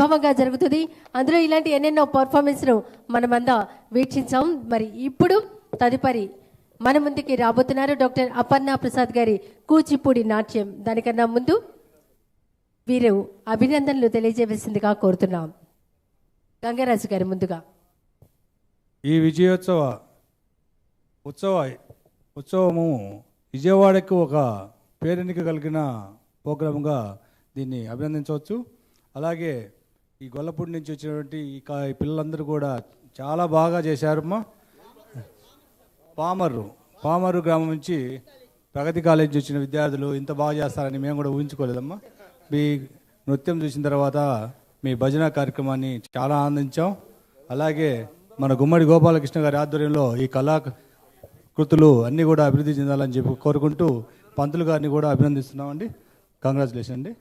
వైభవంగా జరుగుతుంది. అందులో ఇలాంటి ఎన్నెన్నో పర్ఫార్మెన్స్ను మనమంతా వీక్షించాం. మరి ఇప్పుడు తదుపరి మన ముందుకి రాబోతున్నారు డాక్టర్ అపర్ణ ప్రసాద్ గారి కూచిపూడి నాట్యం. దానికన్నా ముందు వీరు అభినందనలు తెలియజేయవలసిందిగా కోరుతున్నాం. గంగరాజు గారు ముందుగా ఈ ఉత్సవము విజయవాడకు ఒక పేరెన్నిక కలిగిన ప్రోగ్రామ్గా దీన్ని అభినందించవచ్చు. అలాగే ఈ గొల్లపూడి నుంచి వచ్చినటువంటి ఈ పిల్లలందరూ కూడా చాలా బాగా చేశారమ్మా. పామరు గ్రామం నుంచి ప్రగతి కాలేజీ వచ్చిన విద్యార్థులు ఇంత బాగా చేస్తారని మేము కూడా ఊహించుకోలేదమ్మా. మీ నృత్యం చూసిన తర్వాత మీ భజన కార్యక్రమాన్ని చాలా ఆనందించాం. అలాగే మన గుమ్మడి గోపాలకృష్ణ గారి ఆధ్వర్యంలో ఈ కళాకృతులు అన్నీ కూడా అభివృద్ధి చెందాలని చెప్పి కోరుకుంటూ పంతులు గారిని కూడా అభినందిస్తున్నామండి. కంగ్రాచులేషన్ అండి.